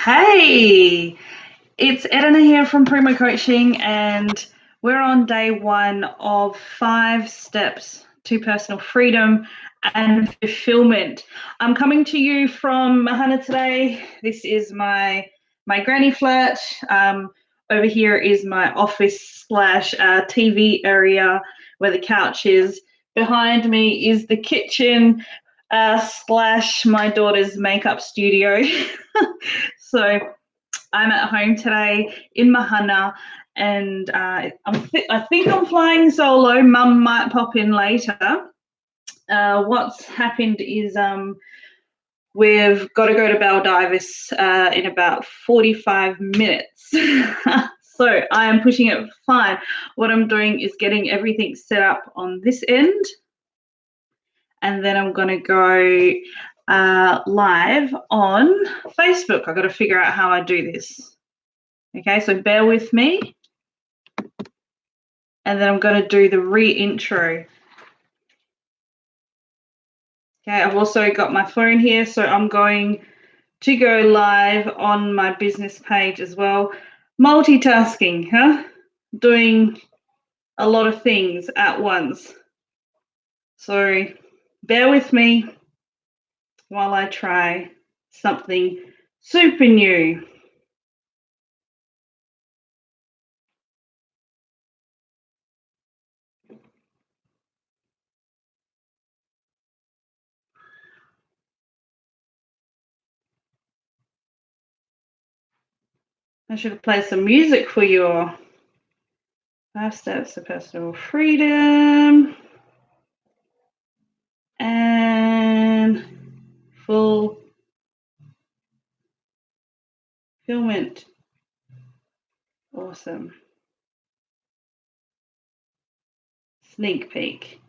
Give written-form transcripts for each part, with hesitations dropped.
Hey, it's Edna here from Primo Coaching, and we're on day one of 5 steps to personal freedom and fulfillment. I'm coming to you from Mahana today. This is my granny flat. Over here is my office slash TV area where the couch is. Behind me is the kitchen slash my daughter's makeup studio. So I'm at home today in Mahana, and I think I'm flying solo. Mum might pop in later. What's happened is we've got to go to Baldivis in about 45 minutes. So I am pushing it fine. What I'm doing is getting everything set up on this end, and then I'm going to go live on Facebook. I've got to figure out how I do this. Okay, so bear with me. And then I'm going to do the re-intro. Okay, I've also got my phone here, so I'm going to go live on my business page as well. Multitasking, huh? Doing a lot of things at once. So bear with me while I try something super new. I should have played some music for you all. 5 steps to personal freedom and fulfillment. Awesome. Sneak peek.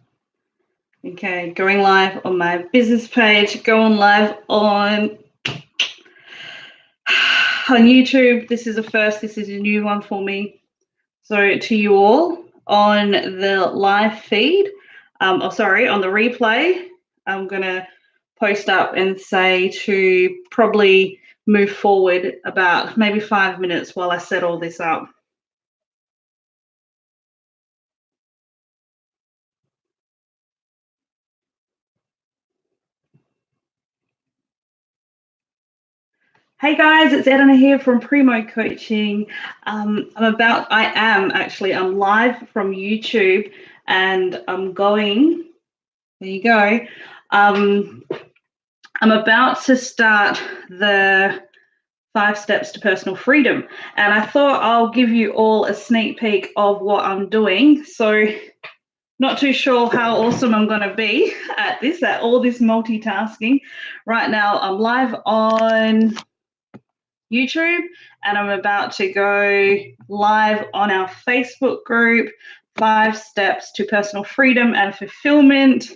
Okay, going live on my business page, going live on YouTube. This is a first, this is a new one for me. So to you all on the live feed, on the replay, I'm gonna post up and say to probably move forward about maybe 5 minutes while I set all this up. Hey guys, it's Edna here from Primo Coaching. I'm live from YouTube, and I'm going, there you go. I'm about to start the 5 steps to personal freedom, and I thought I'll give you all a sneak peek of what I'm doing. So not too sure how awesome I'm going to be at all this multitasking. Right now I'm live on YouTube, and I'm about to go live on our Facebook group, 5 steps to personal freedom and fulfillment.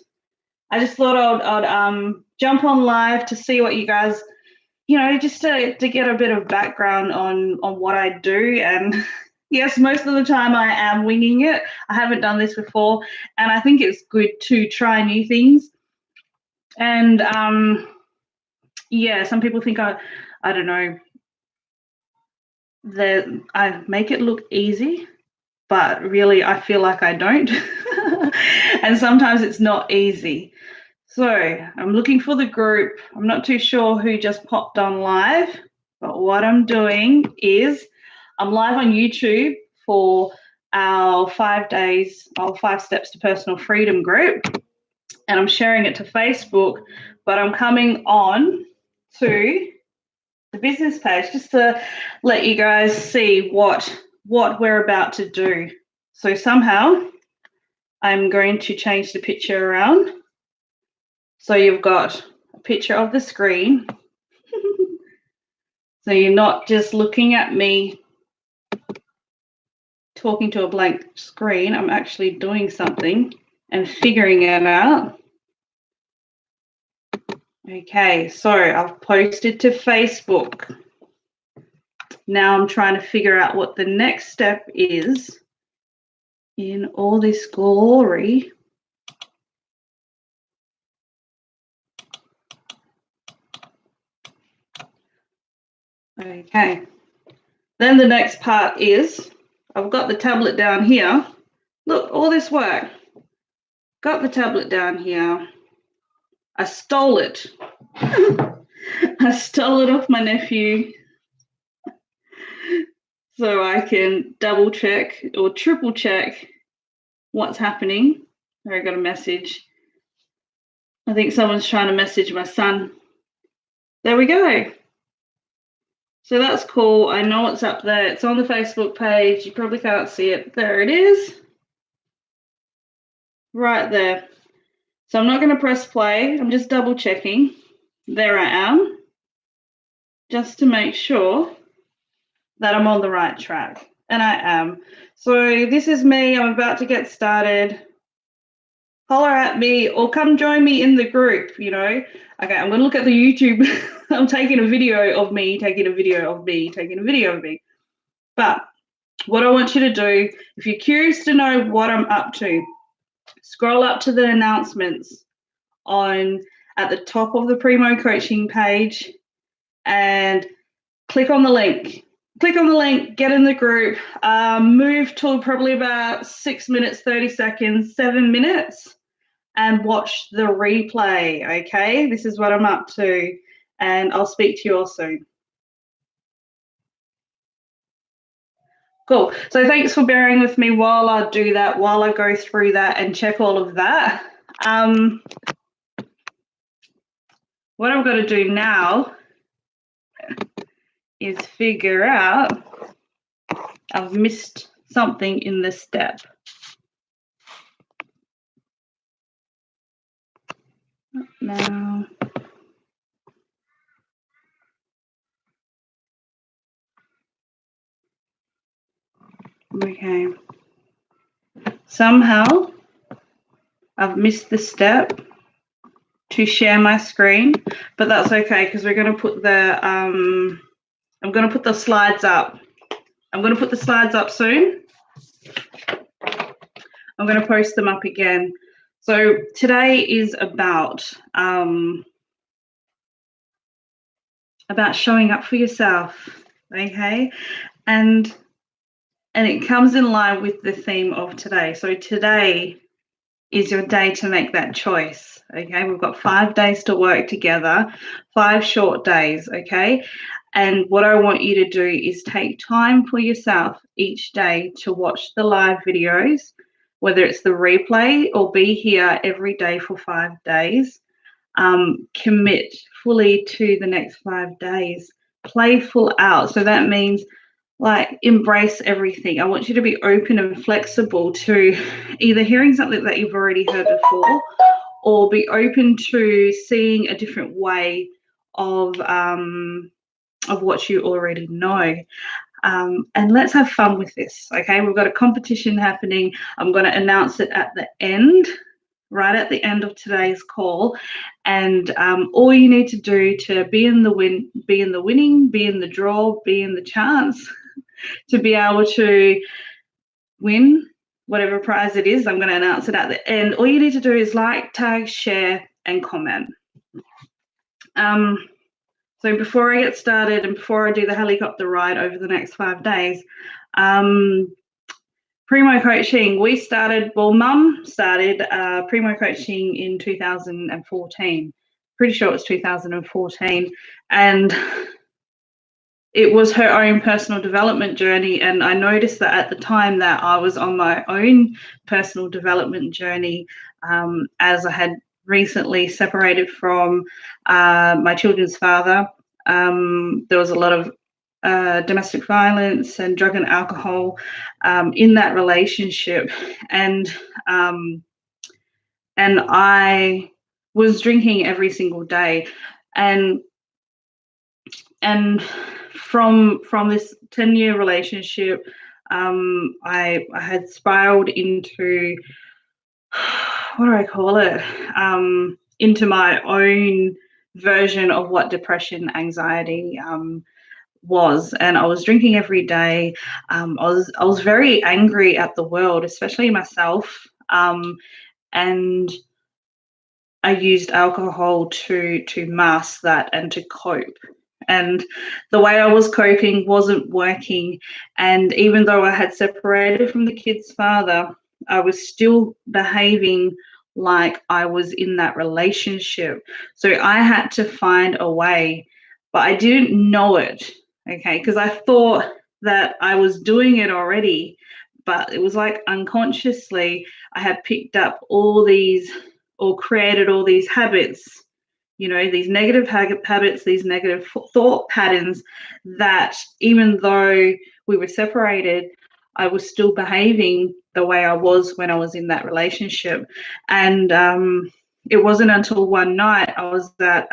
I just thought I'd jump on live to see what you guys, just to get a bit of background on what I do. And yes, most of the time I am winging it. I haven't done this before, and I think it's good to try new things. And some people think I don't know, that I make it look easy, but really I feel like I don't. And sometimes it's not easy. So I'm looking for the group. I'm not too sure who just popped on live, but what I'm doing is I'm live on YouTube for our 5 steps to personal freedom group, and I'm sharing it to Facebook, but I'm coming on to the business page just to let you guys see what we're about to do. So somehow I'm going to change the picture around. So you've got a picture of the screen. So you're not just looking at me talking to a blank screen. I'm actually doing something and figuring it out. Okay, so I've posted to Facebook. Now I'm trying to figure out what the next step is in all this glory. Okay. Then the next part is, I've got the tablet down here. Look, all this work. Got the tablet down here. I stole it. I stole it off my nephew so I can double check or triple check what's happening. There, I got a message. I think someone's trying to message my son. There we go. So that's cool. I know it's up there. It's on the Facebook page. You probably can't see it. There it is. Right there. So I'm not going to press play. I'm just double checking. There I am. Just to make sure that I'm on the right track. And I am. So this is me. I'm about to get started. Holler at me or come join me in the group, you know. Okay, I'm going to look at the YouTube. I'm taking a video of me, taking a video of me, taking a video of me. But what I want you to do, if you're curious to know what I'm up to, scroll up to the announcements at the top of the Primo Coaching page and click on the link. Click on the link, get in the group, move to probably about 6 minutes, 30 seconds, 7 minutes, and watch the replay, okay? This is what I'm up to, and I'll speak to you all soon. Cool. So thanks for bearing with me while I do that, while I go through that and check all of that. What I've got to do now is figure out I've missed something in this step. Now, okay. Somehow I've missed the step to share my screen, but that's okay because we're going to put the I'm going to put the slides up. I'm going to put the slides up soon. I'm going to post them up again. So today is about showing up for yourself, okay? And it comes in line with the theme of today. So today is your day to make that choice, okay? We've got 5 days to work together, 5 short days, okay? And what I want you to do is take time for yourself each day to watch the live videos, whether it's the replay or be here every day for 5 days. Commit fully to the next 5 days. Play full out. So that means like embrace everything. I want you to be open and flexible to either hearing something that you've already heard before or be open to seeing a different way of what you already know. And let's have fun with this, okay? We've got a competition happening. I'm going to announce it at the end, right at the end of today's call. And all you need to do to be in the winning, be in the draw, be in the chance to be able to win whatever prize it is. I'm going to announce it at the end. All you need to do is like, tag, share, and comment. So before I get started and before I do the helicopter ride over the next 5 days, Primo Coaching, Mum started Primo Coaching in 2014. Pretty sure it was 2014. And it was her own personal development journey. And I noticed that at the time that I was on my own personal development journey, as I had recently separated from my children's father. There was a lot of domestic violence and drug and alcohol in that relationship, and I was drinking every single day, and from this 10-year relationship, I had spiraled into, what do I call it? Into my own version of what depression, anxiety was, and I was drinking every day. I was very angry at the world, especially myself, and I used alcohol to mask that and to cope. and the way I was coping wasn't working. And even though I had separated from the kid's father, I was still behaving like I was in that relationship. So I had to find a way, but I didn't know it, okay, because I thought that I was doing it already, but it was like unconsciously I had picked up all these or created all these habits, these negative habits, these negative thought patterns, that even though we were separated, I was still behaving the way I was when I was in that relationship. And it wasn't until one night I was at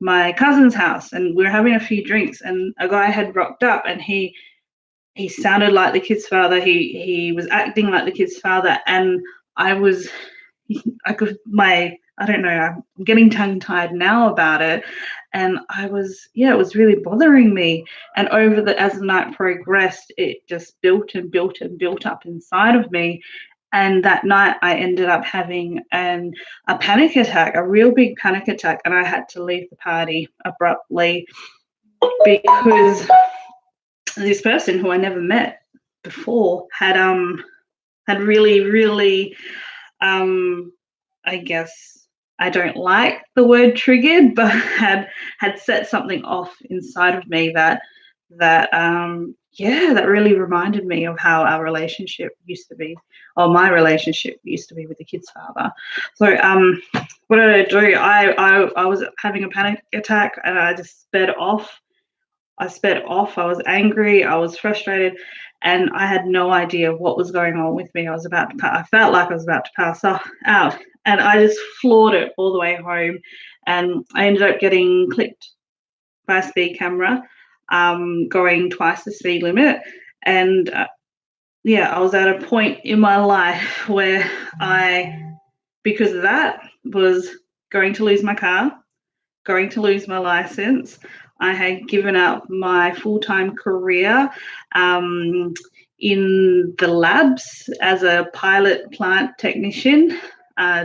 my cousin's house and we were having a few drinks, and a guy had rocked up, and he sounded like the kid's father. He was acting like the kid's father, and I was I could my I don't know, I'm getting tongue tied now about it. And it was really bothering me. And as the night progressed, it just built and built and built up inside of me. And that night I ended up having a panic attack, a real big panic attack, and I had to leave the party abruptly because this person who I never met before had really, really I guess I don't like the word triggered, but had set something off inside of me that really reminded me of how our relationship used to be, or my relationship used to be with the kid's father. So what did I do? I was having a panic attack and I just sped off. I was angry. I was frustrated, and I had no idea what was going on with me. I felt like I was about to pass out, and I just floored it all the way home. And I ended up getting clipped by a speed camera, going twice the speed limit. And I was at a point in my life where because of that, was going to lose my car, going to lose my license. I had given up my full-time career in the labs as a pilot plant technician,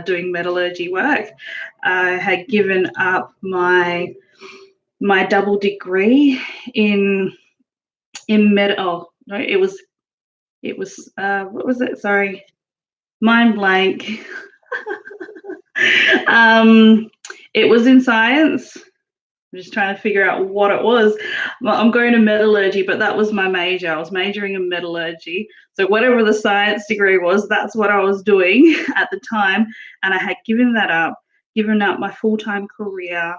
doing metallurgy work. I had given up my double degree in med. Oh no, it was what was it? Sorry, mind blank. It was in science. I'm just trying to figure out what it was. Well, I'm going to metallurgy, but that was my major. I was majoring in metallurgy. So whatever the science degree was, that's what I was doing at the time. And I had given up my full-time career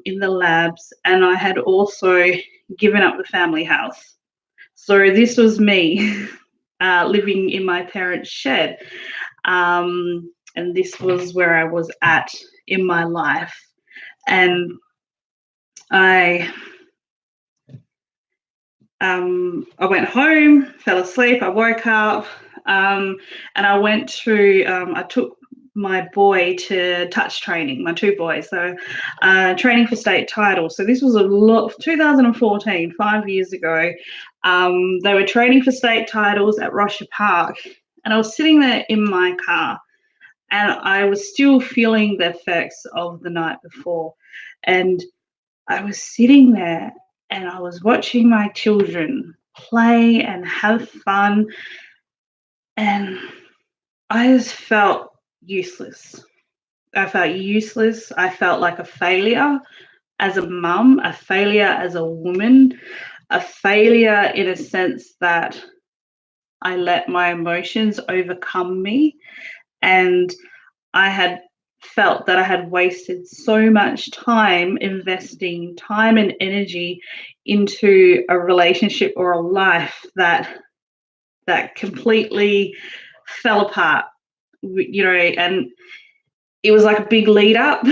in the labs, and I had also given up the family house. So this was me living in my parents' shed. And this was where I was at in my life. And I went home, fell asleep, I woke up, and I took my boy to touch training, my two boys, so training for state titles. So this was 2014, 5 years ago. They were training for state titles at Rocher Park, and I was sitting there in my car, and I was still feeling the effects of the night before. And I was sitting there and I was watching my children play and have fun, and I just felt useless. I felt useless. I felt like a failure as a mum, a failure as a woman, a failure in a sense that I let my emotions overcome me, and I had felt that I had wasted so much time investing time and energy into a relationship or a life that completely fell apart, and it was like a big lead up,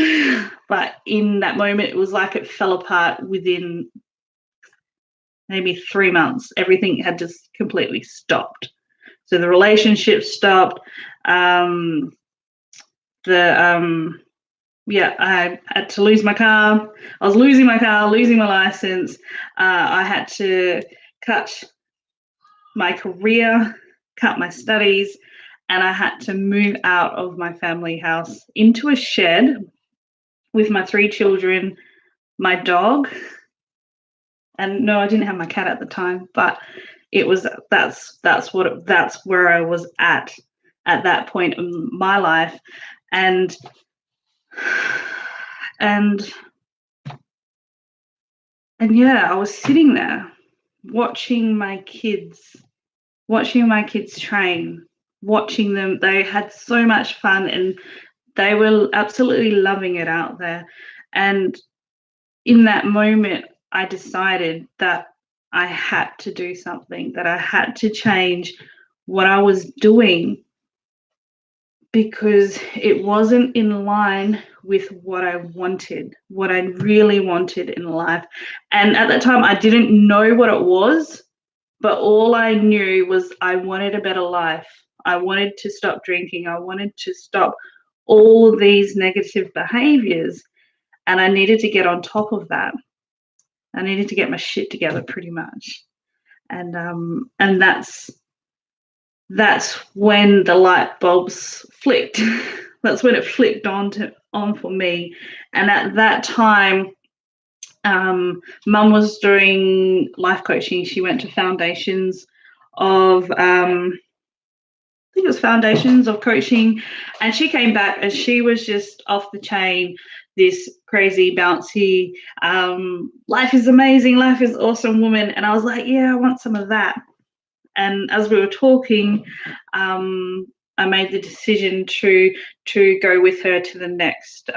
but in that moment it was like it fell apart within maybe 3 months. Everything had just completely stopped. So the relationship stopped. I had to lose my car. I was losing my car, losing my license. I had to cut my career, cut my studies, and I had to move out of my family house into a shed with my 3 children my dog, and no, I didn't have my cat at the time, but it was that's where I was at that point in my life, and and and yeah, I was sitting there watching my kids train, watching them. They had so much fun and they were absolutely loving it out there. And in that moment, I decided that I had to do something, that I had to change what I was doing because it wasn't in line with what I wanted, what I really wanted in life. And at that time, I didn't know what it was, but all I knew was I wanted a better life. I wanted to stop drinking. I wanted to stop all these negative behaviors. And I needed to get on top of that. I needed to get my shit together pretty much. And that's when the light bulbs flicked. That's when it flicked on for me. And at that time, Mum was doing life coaching. She went to Foundations of I think it was Foundations of Coaching, and she came back and she was just off the chain. This crazy, bouncy, life is amazing, life is awesome woman. And I was like, yeah, I want some of that. And as we were talking, I made the decision to go with her to the next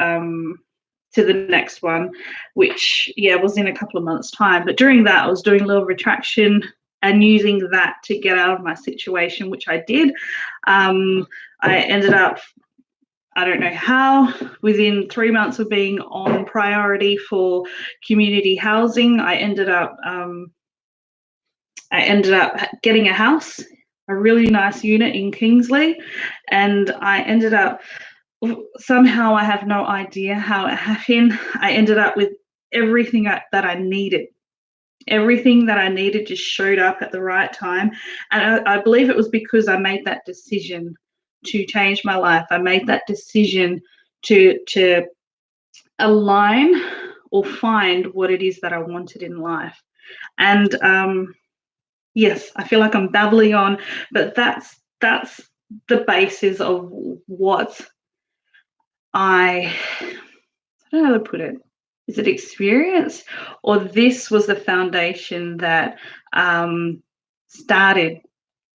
one, which was in a couple of months' time. But during that, I was doing Law of Attraction and using that to get out of my situation, which I did. I ended up, I don't know how, within 3 months of being on priority for community housing, I ended up getting a house, a really nice unit in Kingsley, and I ended up, somehow, I have no idea how it happened, I ended up with everything that I needed. Everything that I needed just showed up at the right time. And I believe it was because I made that decision to change my life. I made that decision to align or find what it is that I wanted in life. And yes, I feel like I'm babbling on, but that's the basis of what I don't know how to put it. Is it experience, or this was the foundation that started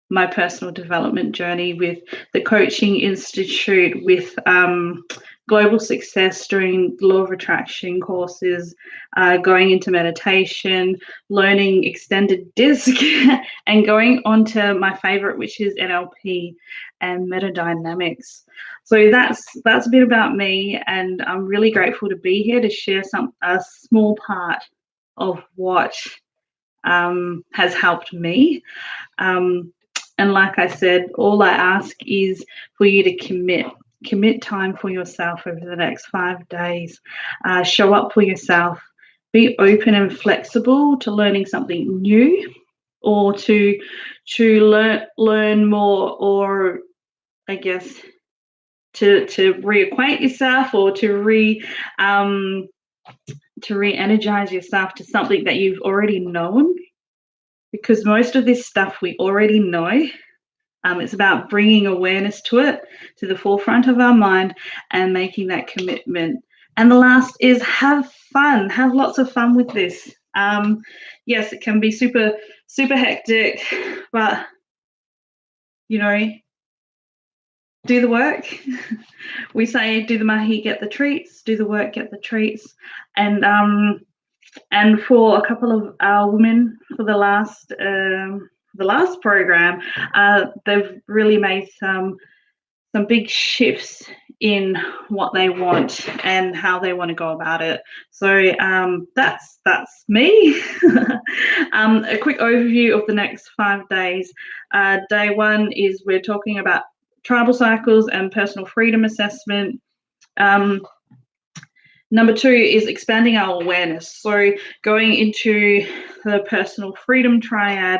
my personal development journey with the Coaching Institute, with Global Success, doing Law of Attraction courses, going into meditation, learning extended disc, and going on to my favorite, which is NLP and metadynamics. So that's a bit about me, and I'm really grateful to be here to share a small part of what has helped me. And like I said, all I ask is for you to commit time for yourself over the next 5 days. Show up for yourself. Be open and flexible to learning something new, or to learn more, or I guess to reacquaint yourself, or to re-energize yourself to something that you've already known, because most of this stuff we already know. It's about bringing awareness to it, to the forefront of our mind, and making that commitment. And the last is have fun. Have lots of fun with this. Yes, it can be super, super hectic, but do the work. We say, do the mahi, get the treats. Do the work, get the treats. And for a couple of our women, for the last program, they've really made some big shifts in what they want and how they want to go about it. So that's me. A quick overview of the next 5 days. Day 1 is we're talking about tribal cycles and personal freedom assessment. Number 2 is expanding our awareness. So going into the personal freedom triad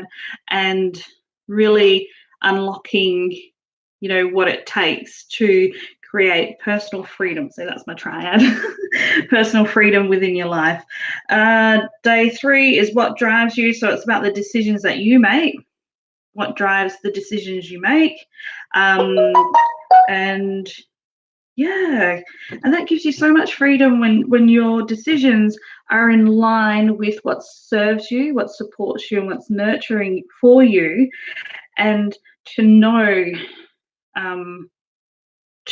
and really unlocking, what it takes to create personal freedom. So that's my triad. Personal freedom within your life. Day 3 is what drives you. So it's about the decisions that you make. What drives the decisions you make. And yeah, and that gives you so much freedom when your decisions are in line with what serves you, what supports you, and what's nurturing for you, and to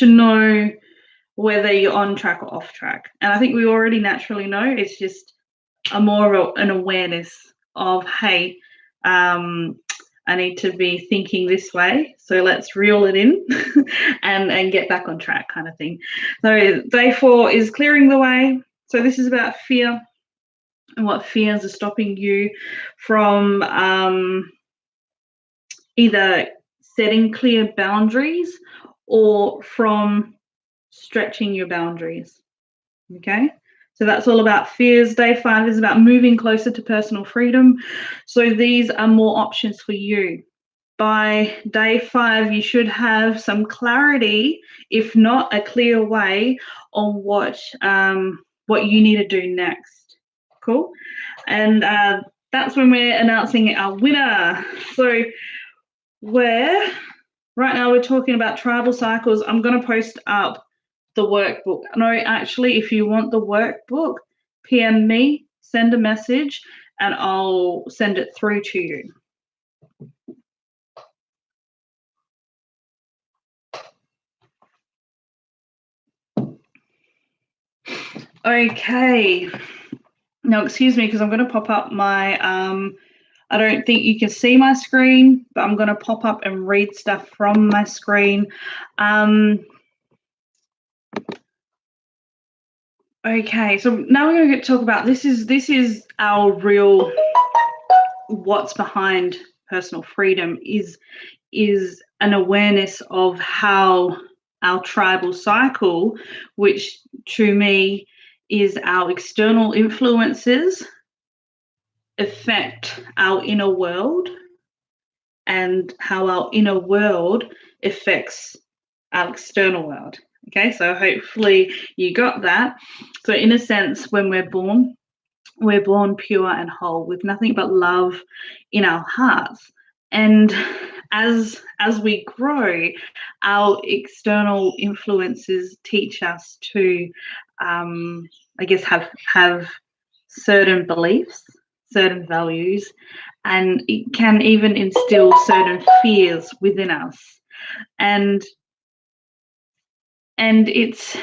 know whether you're on track or off track. And I think we already naturally know. It's just an awareness of, hey, I need to be thinking this way, so let's reel it in and get back on track, kind of thing. So day 4 is clearing the way. So this is about fear and what fears are stopping you from either setting clear boundaries or from stretching your boundaries. Okay, so that's all about fears. Day 5 is about moving closer to personal freedom. So these are more options for you. By day 5, you should have some clarity, if not a clear way, on what you need to do next. Cool. And that's when we're announcing our winner. So right now we're talking about tribal cycles. I'm going to post up the workbook. No, actually, if you want the workbook, PM me, send a message, and I'll send it through to you. Okay. Now, excuse me, because I'm going to pop up my, I don't think you can see my screen, but I'm going to pop up and read stuff from my screen. Okay, so now we're going to talk about this is our real, what's behind personal freedom is an awareness of how our tribal cycle, which to me is our external influences, affect our inner world, and how our inner world affects our external world. Okay, so hopefully you got that. So in a sense, when we're born pure and whole with nothing but love in our hearts. And as we grow, our external influences teach us to, I guess, have certain beliefs, certain values, and it can even instill certain fears within us. And it's,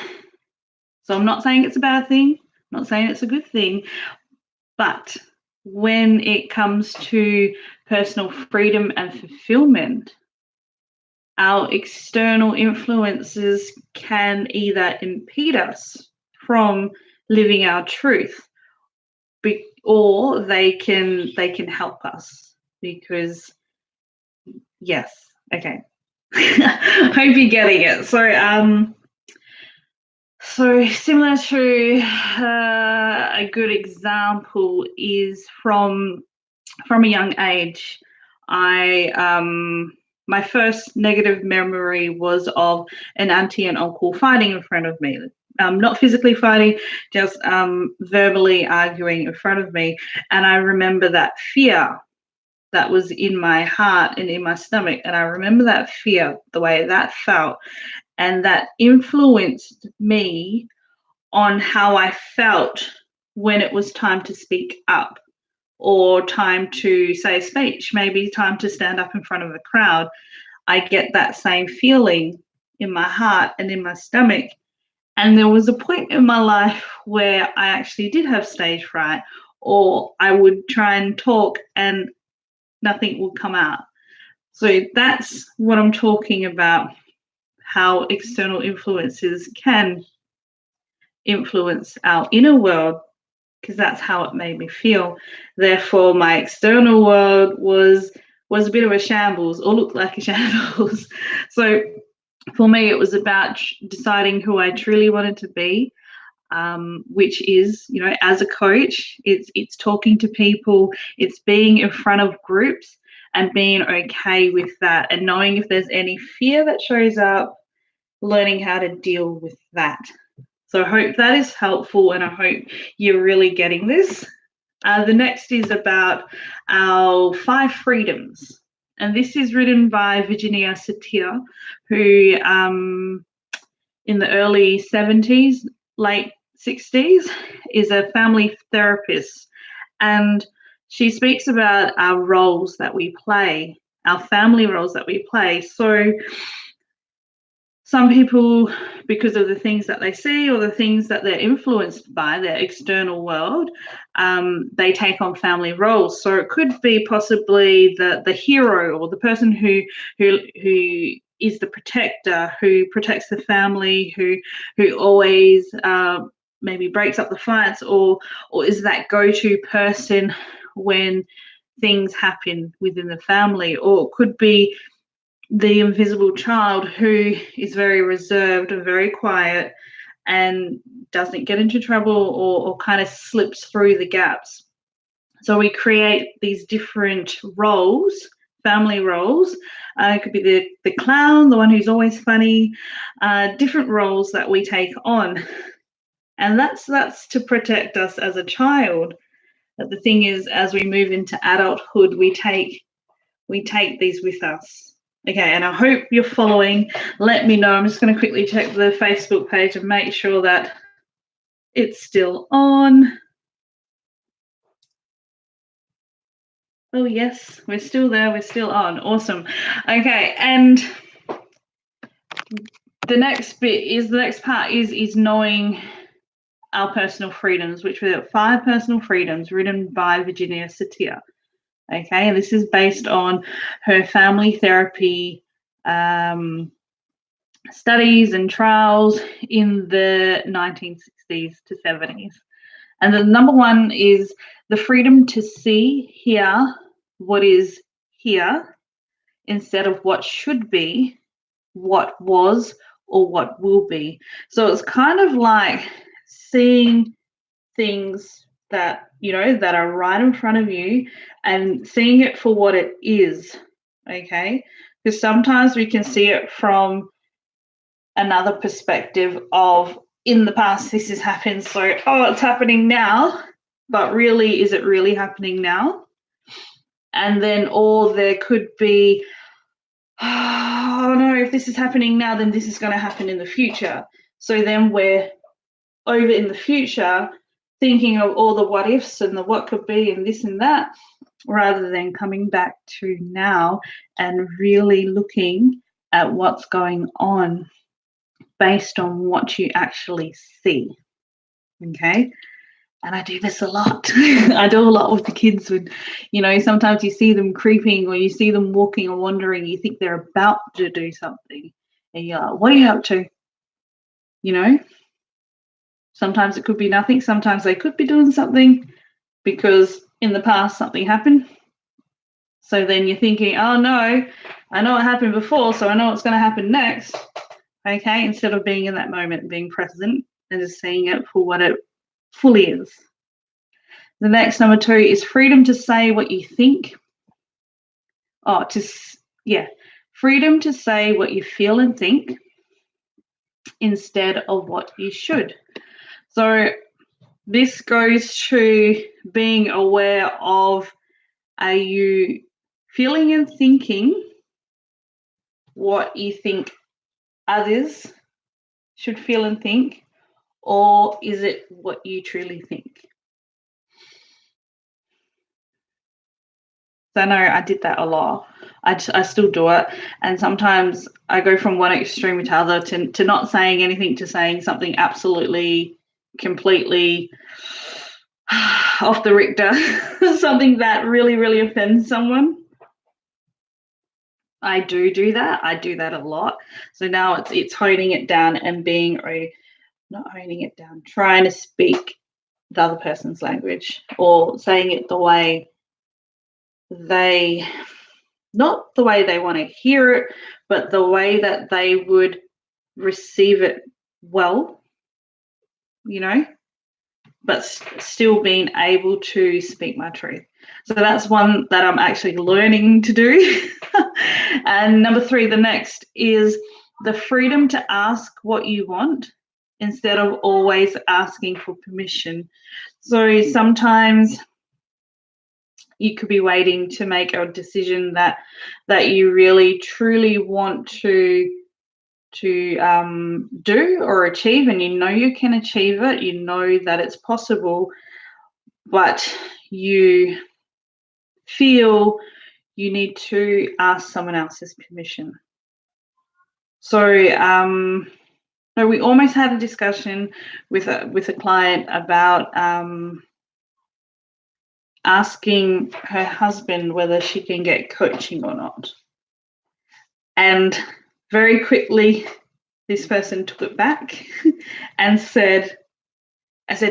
so I'm not saying it's a bad thing, I'm not saying it's a good thing, but when it comes to personal freedom and fulfillment, our external influences can either impede us from living our truth, or they can help us, because yes, okay. Hope you're getting it. So similar to a good example is from a young age. My first negative memory was of an auntie and uncle fighting in front of me. Not physically fighting, just verbally arguing in front of me. And I remember that fear that was in my heart and in my stomach. And I remember that fear, the way that felt, and that influenced me on how I felt when it was time to speak up, or time to say a speech, maybe time to stand up in front of a crowd. I get that same feeling in my heart and in my stomach. And there was a point in my life where I actually did have stage fright, or I would try and talk and nothing would come out. So that's what I'm talking about, how external influences can influence our inner world, because that's how it made me feel. Therefore, my external world was a bit of a shambles, or looked like a shambles. So for me, it was about deciding who I truly wanted to be, which is, as a coach, it's talking to people, it's being in front of groups and being okay with that, and knowing if there's any fear that shows up, learning how to deal with that. So I hope that is helpful, and I hope you're really getting this. The next is about our 5 freedoms. And this is written by Virginia Satir, who in the early 70s, late 60s, is a family therapist. And she speaks about our roles that we play, our family roles that we play. So some people, because of the things that they see or the things that they're influenced by, their external world, they take on family roles. So it could be possibly the hero, or the person who is the protector, who protects the family, who always maybe breaks up the fights, or is that go-to person when things happen within the family. Or it could be the invisible child, who is very reserved and very quiet and doesn't get into trouble, or kind of slips through the gaps. So we create these different roles, family roles. It could be the clown, the one who's always funny, different roles that we take on. And that's to protect us as a child. But the thing is, as we move into adulthood, we take these with us. Okay, and I hope you're following. Let me know. I'm just going to quickly check the Facebook page and make sure that it's still on. Oh, yes, we're still there. We're still on. Awesome. Okay, and the next part is knowing our personal freedoms, which were 5 personal freedoms written by Virginia Satir. Okay, and this is based on her family therapy studies and trials in the 1960s to 70s. And the number 1 is the freedom to see, hear what is here, instead of what should be, what was, or what will be. So it's kind of like seeing things that, that are right in front of you, and seeing it for what it is. Okay, because sometimes we can see it from another perspective of, in the past this has happened, so it's happening now, but really, is it really happening now? And then, or there could be, oh no, if this is happening now, then this is going to happen in the future. So then we're over in the future thinking of all the what ifs and the what could be and this and that, rather than coming back to now and really looking at what's going on based on what you actually see. Okay, and I do this a lot. I do a lot with the kids when, sometimes you see them creeping, or you see them walking or wandering, you think they're about to do something, and you're like, what are you up to? Sometimes it could be nothing, sometimes they could be doing something because in the past something happened. So then you're thinking, oh no, I know what happened before, so I know what's going to happen next. Okay, instead of being in that moment, being present and just seeing it for what it fully is. The next, number 2, is freedom to say what you think. Freedom to say what you feel and think instead of what you should. So this goes to being aware of, are you feeling and thinking what you think others should feel and think, or is it what you truly think? So I know I did that a lot. I still do it, and sometimes I go from one extreme to other, to not saying anything, to saying something absolutely, completely off the Richter, something that really, really offends someone. I do that. I do that a lot. So now it's honing it down and not honing it down, trying to speak the other person's language, or saying it the way not the way they want to hear it, but the way that they would receive it well, but still being able to speak my truth. So that's one that I'm actually learning to do. And number 3, the next, is the freedom to ask what you want instead of always asking for permission. So sometimes you could be waiting to make a decision that you really truly want to do or achieve, and you know you can achieve it, you know that it's possible, but you feel you need to ask someone else's permission. So we almost had a discussion with a client about asking her husband whether she can get coaching or not. And very quickly, this person took it back and said,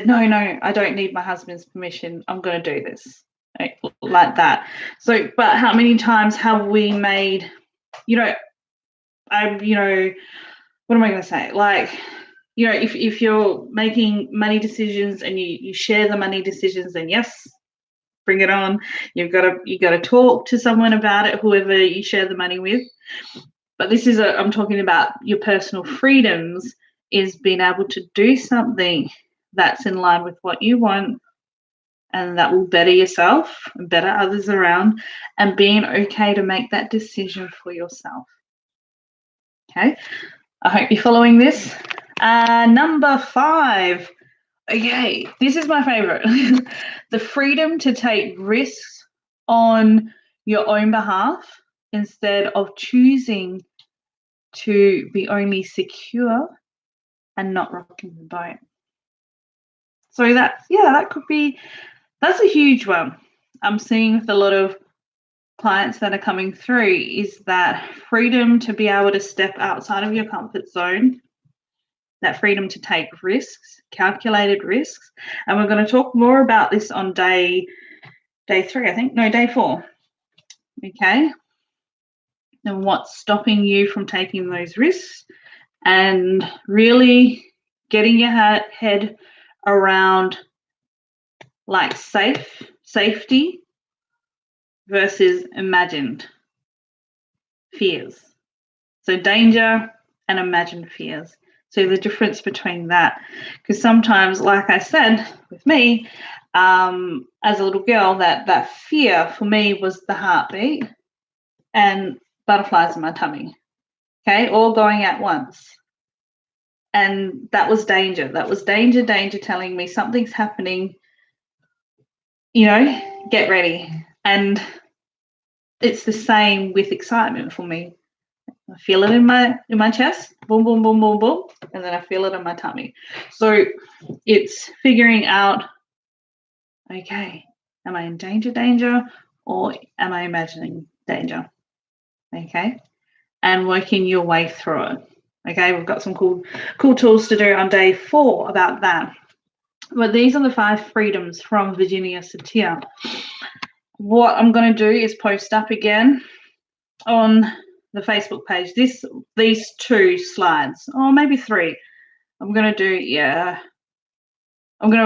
no, I don't need my husband's permission. I'm going to do this. Like that. So, but how many times have we made, what am I going to say? Like, if you're making money decisions and you share the money decisions, then yes, bring it on. You got to talk to someone about it, whoever you share the money with. But this is I'm talking about your personal freedoms, is being able to do something that's in line with what you want and that will better yourself and better others around, and being okay to make that decision for yourself. Okay, I hope you're following this. Number 5. Okay, this is my favorite. The freedom to take risks on your own behalf instead of choosing to be only secure and not rocking the boat. So that's a huge one. I'm seeing with a lot of clients that are coming through is that freedom to be able to step outside of your comfort zone, that freedom to take risks, calculated risks. And we're going to talk more about this on day 3, I think. No, day 4. Okay. And what's stopping you from taking those risks and really getting your head around like safety versus imagined fears. So danger and imagined fears. So the difference between that, because sometimes, like I said, with me, as a little girl, that fear for me was the heartbeat and butterflies in my tummy, okay, all going at once. And that was danger. That was danger telling me something's happening, get ready. And it's the same with excitement for me. I feel it in my chest, boom, boom, boom, boom, boom, and then I feel it in my tummy. So it's figuring out, okay, am I in danger, or am I imagining danger? Okay, and working your way through it. Okay, we've got some cool tools to do on day 4 about that. But these are the 5 freedoms from Virginia Satir. What I'm going to do is post up again on the Facebook page these 2 slides, or maybe 3. I'm going to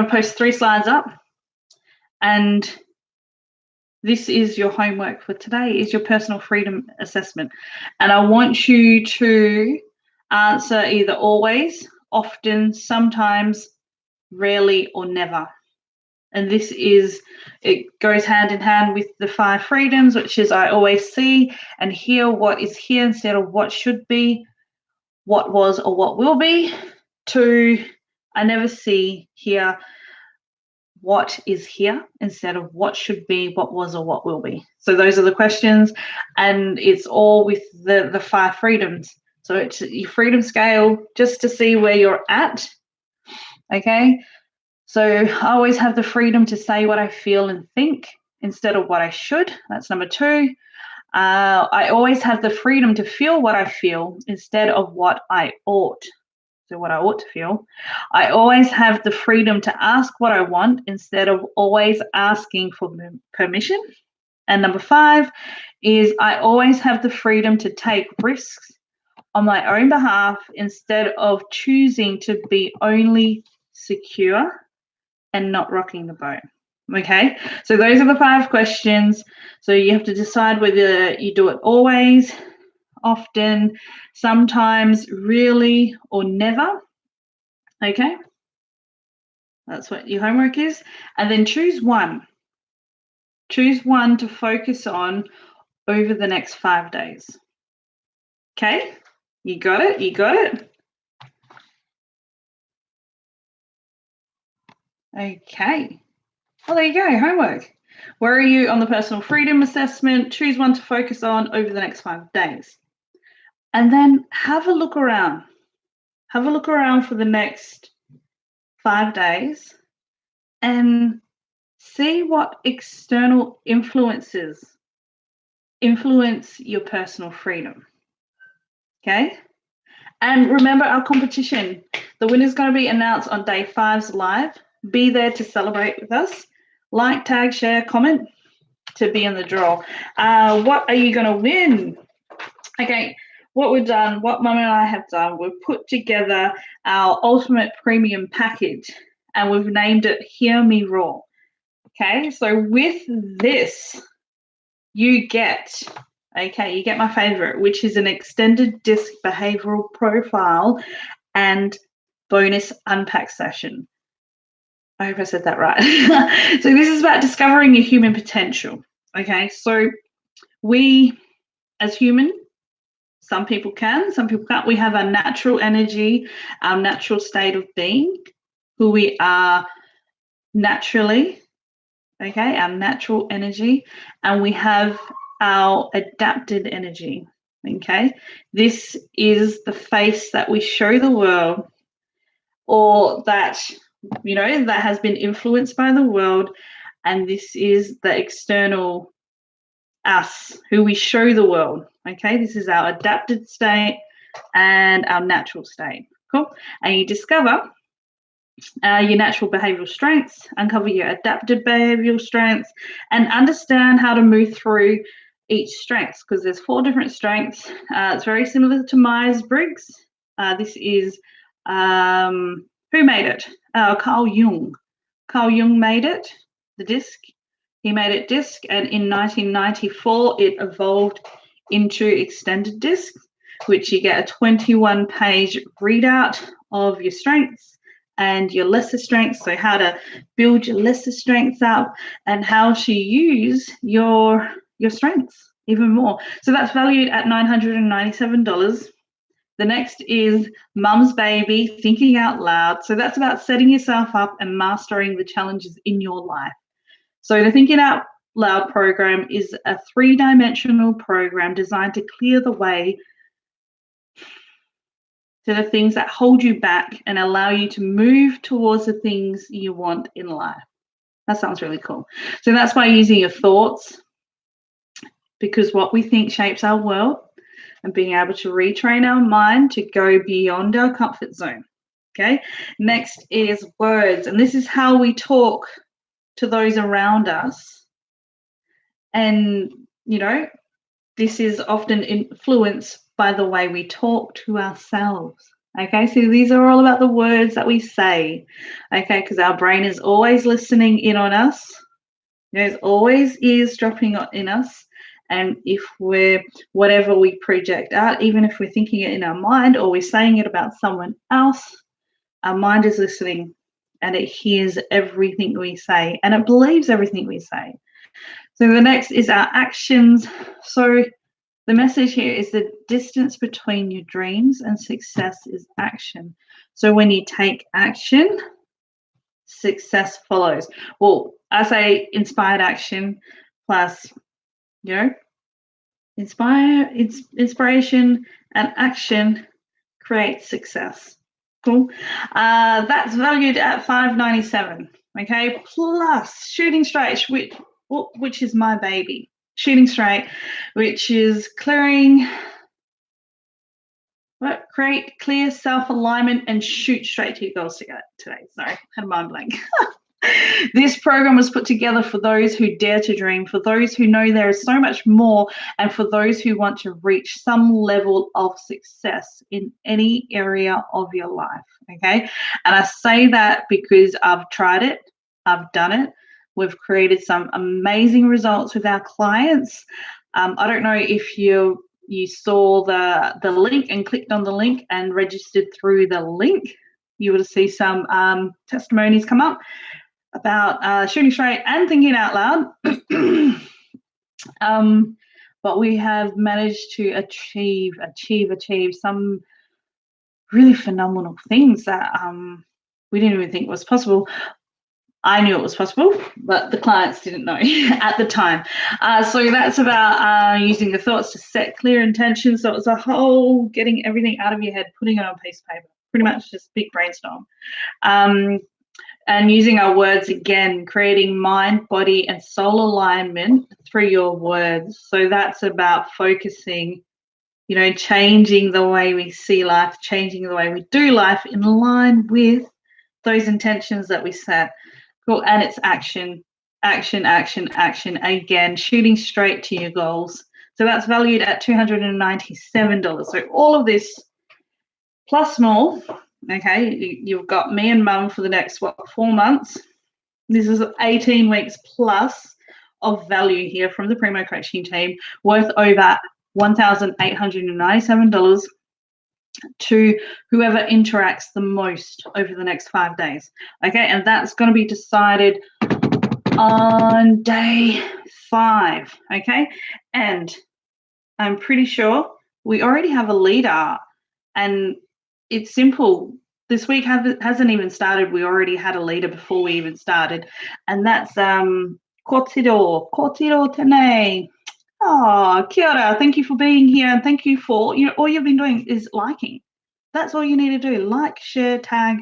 post 3 slides up, and this is your homework for today, is your personal freedom assessment. And I want you to answer either always, often, sometimes, rarely, or never. And it goes hand in hand with the 5 freedoms, which is I always see and hear what is here instead of what should be, what was or what will be, to I never see, hear what is here instead of what should be, what was or what will be. So those are the questions, and it's all with the 5 freedoms. So it's your freedom scale just to see where you're at. Okay. So I always have the freedom to say what I feel and think instead of what I should. That's number 2. I always have the freedom to feel what I feel instead of what I ought. So what I ought to feel. I always have the freedom to ask what I want instead of always asking for permission. And number 5 is I always have the freedom to take risks on my own behalf instead of choosing to be only secure and not rocking the boat. Okay, so those are the 5 questions. So you have to decide whether you do it always, often, sometimes, really, or never. Okay, that's what your homework is. And then choose one. Choose one to focus on over the next 5 days. Okay, you got it? You got it? Okay. Well, there you go, homework. Where are you on the personal freedom assessment? Choose one to focus on over the next 5 days. And then have a look around. Have a look around for the next 5 days and see what external influences influence your personal freedom. Okay? And remember our competition. The winner's going to be announced on day 5's live. Be there to celebrate with us. Like, tag, share, comment to be in the draw. What are you going to win? Okay, what we've done, what Mum and I have done, we've put together our ultimate premium package and we've named it Hear Me Roar. Okay, so with this, you get my favorite, which is an extended disc behavioral profile and bonus unpack session. I hope I said that right. So this is about discovering your human potential. Okay, so we as human, some people can, some people can't. We have our natural energy, our natural state of being, who we are naturally, okay, our natural energy, and we have our adapted energy, okay? This is the face that we show the world, or that, that has been influenced by the world, and this is the external us, who we show the world, okay? This is our adapted state and our natural state, cool? And you discover your natural behavioral strengths, uncover your adapted behavioral strengths, and understand how to move through each strength, because there's 4 different strengths. It's very similar to Myers-Briggs. This is, who made it? Carl Jung. Carl Jung made it, the disc. He made it disc, and in 1994, it evolved into extended disc, which you get a 21-page readout of your strengths and your lesser strengths, so how to build your lesser strengths up and how to use your strengths even more. So that's valued at $997. The next is Mum's Baby, Thinking Out Loud. So that's about setting yourself up and mastering the challenges in your life. So the Thinking Out Loud program is a 3-dimensional program designed to clear the way to the things that hold you back and allow you to move towards the things you want in life. That sounds really cool. So that's by using your thoughts, because what we think shapes our world, and being able to retrain our mind to go beyond our comfort zone. Okay. Next is words. And this is how we talk to those around us. And, this is often influenced by the way we talk to ourselves. Okay, so these are all about the words that we say. Okay, because our brain is always listening in on us. There's always eavesdropping in us. And if whatever we project out, even if we're thinking it in our mind or we're saying it about someone else, our mind is listening and it hears everything we say and it believes everything we say. So the next is our actions. So the message here is the distance between your dreams and success is action. So when you take action, success follows. Well, I say inspired action plus, inspiration and action creates success. Cool. That's valued at $597. Okay, plus Shooting Straight, which is my baby. Shooting Straight, which is create clear self-alignment and shoot straight to your goals today. Sorry, had a mind blank. This program was put together for those who dare to dream, for those who know there is so much more, and for those who want to reach some level of success in any area of your life, okay? And I say that because I've tried it, I've done it. We've created some amazing results with our clients. I don't know if you're you saw the link and clicked on the link and registered through the link, you will see some testimonies come up about shooting straight and thinking out loud. But we have managed to achieve some really phenomenal things that we didn't even think was possible. I knew it was possible, but the clients didn't know at the time. So that's about using the thoughts to set clear intentions. So it's a whole getting everything out of your head, putting it on a piece of paper, pretty much just big brainstorm. And using our words again, creating mind, body, and soul alignment through your words. So that's about focusing, changing the way we see life, changing the way we do life in line with those intentions that we set. Cool. And it's action, action, action, action. Again, shooting straight to your goals. So that's valued at $297. So all of this plus more. Okay, you've got me and Mum for the next 4 months. This is 18 weeks plus of value here from the Primo Coaching team, worth over $1,897 to whoever interacts the most over the next 5 days. Okay, and that's going to be decided on day 5. Okay, and I'm pretty sure we already have a leader, and it's simple. This week hasn't even started. We already had a leader before we even started, and that's Kotiro Tene. Oh, kia ora. Thank you for being here, and thank you for all you've been doing is liking. That's all you need to do. Like, share, tag,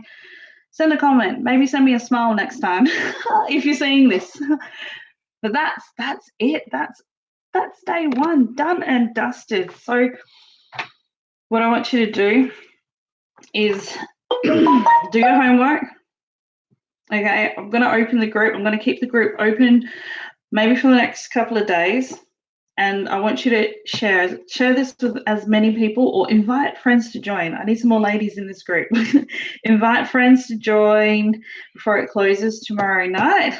send a comment. Maybe send me a smile next time if you're seeing this. But that's it. That's day 1 done and dusted. So what I want you to do is do your homework. Okay, I'm going to open the group. I'm going to keep the group open maybe for the next couple of days. And I want you to share this with as many people, or invite friends to join. I need some more ladies in this group. Invite friends to join before it closes tomorrow night,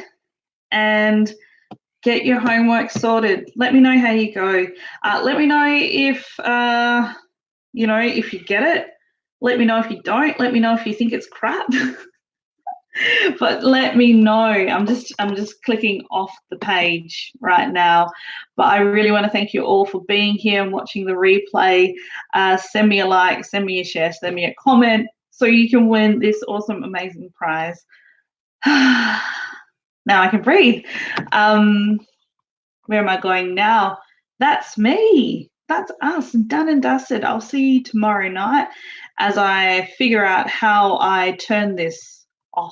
and get your homework sorted. Let me know how you go. Let me know if if you get it. Let me know if you don't. Let me know if you think it's crap. But let me know. I'm just clicking off the page right now. But I really want to thank you all for being here and watching the replay. Send me a like, send me a share, send me a comment so you can win this awesome, amazing prize. Now I can breathe. Where am I going now? That's me. That's us, done and dusted. I'll see you tomorrow night as I figure out how I turn this off.